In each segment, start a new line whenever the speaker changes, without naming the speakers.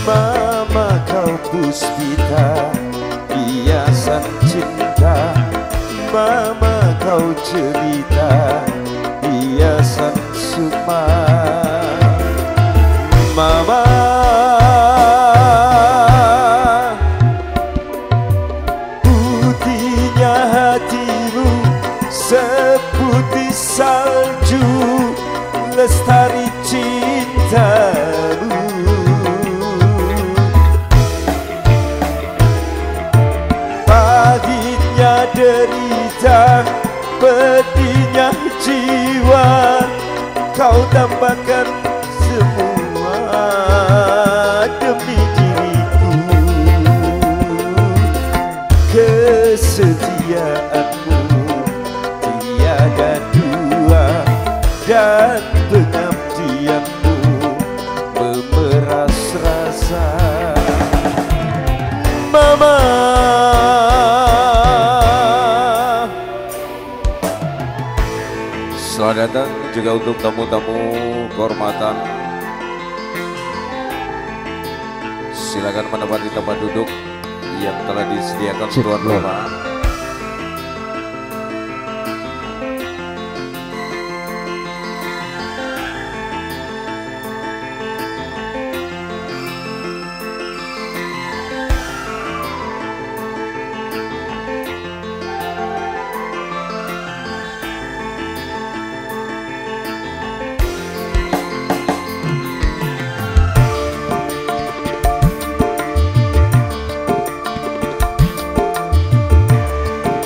Mama kau puspita, hiasan cinta. Mama kau cerita, hiasan sukma. Mama putihnya hatimu seputih salju, lestari cintamu. Pahitnya derita, pedihnya jiwa, kau tambahkan semua demi diriku. Kesetiaanmu tiada dua, dan pengabdianmu memeras rasa. Mama,
selamat datang juga untuk tamu-tamu kehormatan. Silakan menempati tempat duduk yang telah disediakan tuan rumah.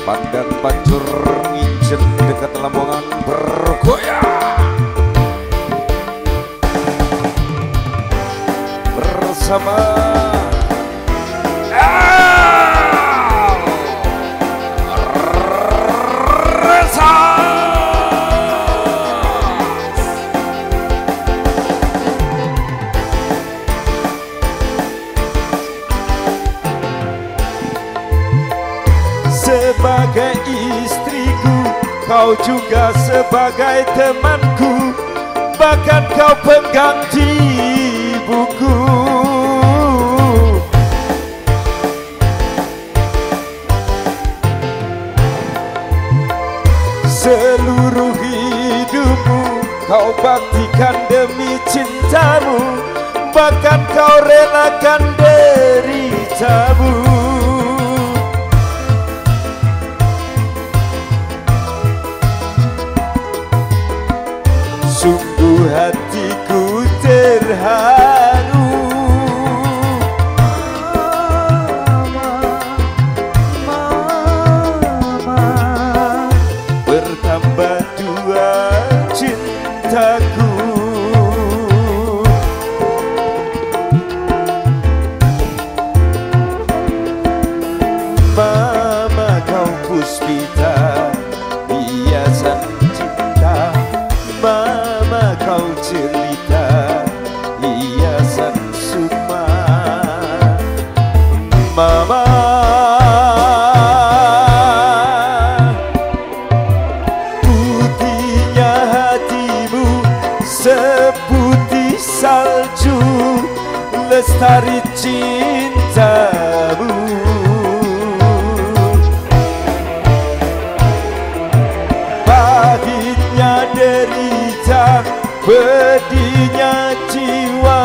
Pandang pancur nginjen dekat Lamongan bergoyang bersama Reza.
Sebagai istriku, kau juga sebagai temanku, bahkan kau pegang jiwaku. Seluruh hidupmu kau baktikan demi cintamu, bahkan kau relakan deritamu. Sungguh hatiku terharu. Mama, bertambah dua cintaku. Mama kau puspita, hiasan cinta. Mama kau cerita, hiasan sukma. Mama putihnya hatimu seputih salju, lestari cintamu. Pahitnya derita, pedihnya jiwa,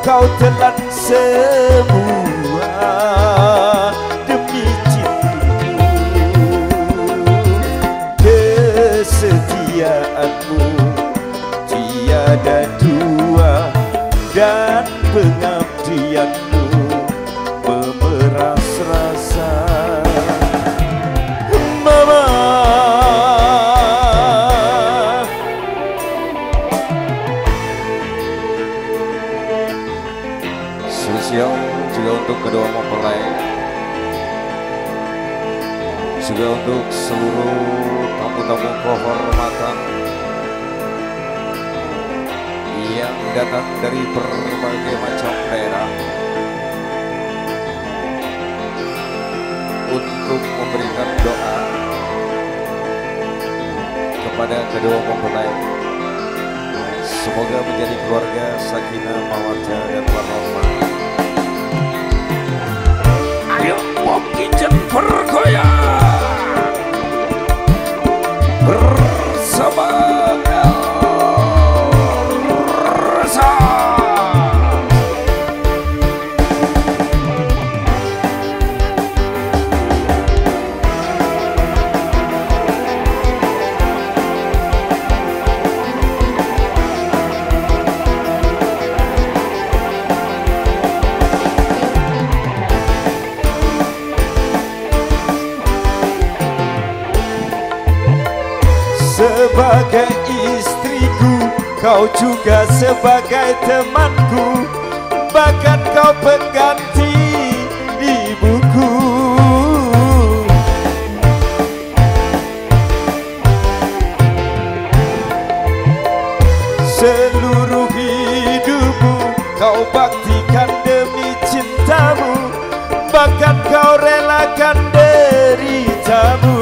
kau telan semua demi cintamu. Kesetiaanmu tiada dua, dan pengabdianmu memeras rasa. Mama,
spesial juga untuk kedua mempelai, juga untuk seluruh tamu-tamu kehormatan yang datang dari berbagai macam daerah untuk memberikan doa kepada kedua mempelai. Semoga menjadi keluarga sakinah, mawaddah dan warahmah.
sebagai istriku, kau juga sebagai temanku, bahkan kau pengganti ibuku. Seluruh hidupmu kau baktikan demi cintamu, bahkan kau relakan deritamu.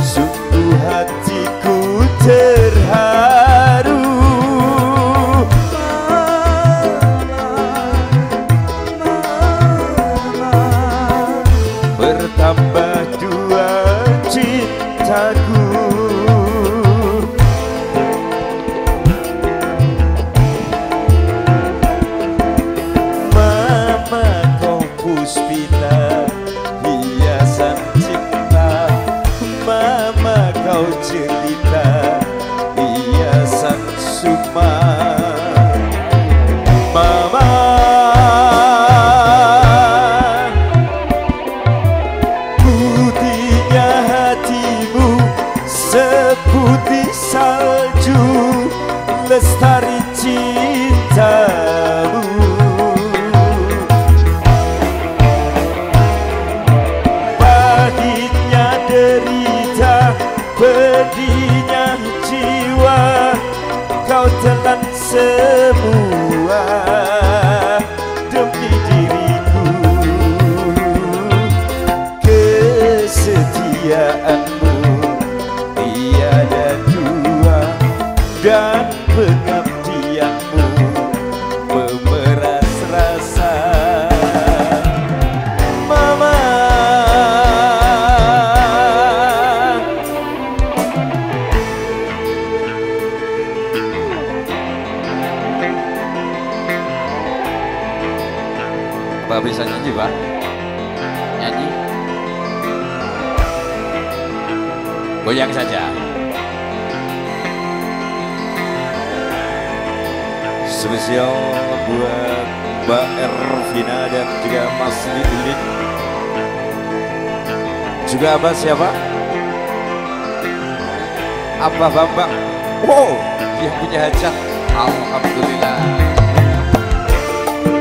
Sungguh hatiku terharu, bertambah dua cintaku. Puspita, hiasan cinta, mama kau cerita, hiasan sukma. Mama, putihnya hatimu seputih salju, lestari cintamu. Pedihnya jiwa, kau telan semua demi diriku. Kesetiaanmu tiada dua, dan pengabdianmu memeras rasa.
Pak bisa nyanyi, Pak? Nyanyi? Goyang saja.
Spesial buat Mbak Ervina dan juga Mas Lidin. Juga Abah siapa? Abah Bambang. Wow, yang punya hajat.
Alhamdulillah.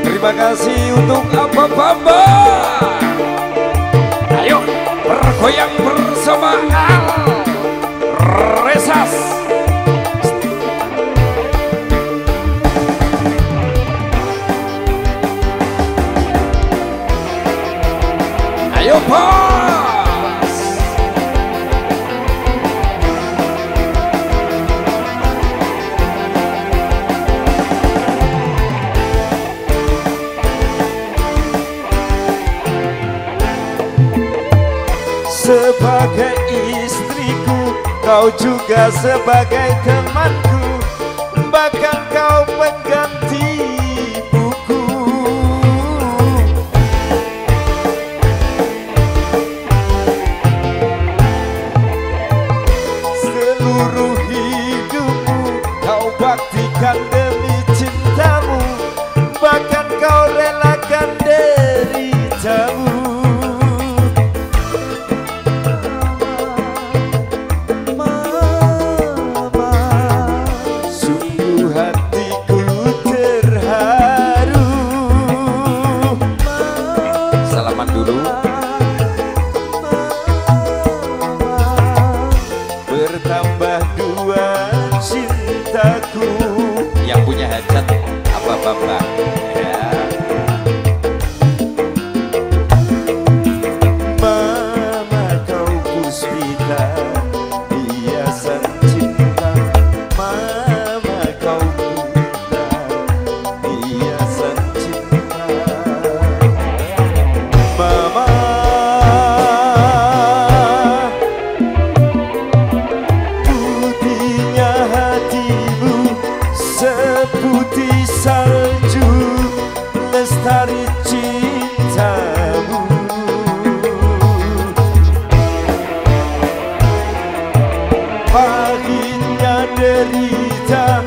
Terima kasih untuk Abah Bambang.
Ayo bergoyang bersama Resas. Ayo pas.
Sebagai istriku, kau juga sebagai temanku, bahkan kau pengganti buku. Seluruh hidupmu kau baktikan demi cintamu, bahkan kau relakan deritamu. Bertambah dua cintaku.
Yang punya hajat Abah Bambang ya.
Mama kau puspita, hiasan cinta. Mama kau puspita, hiasan cinta. Mama, seputih salju, lestari cintamu. Pahitnya derita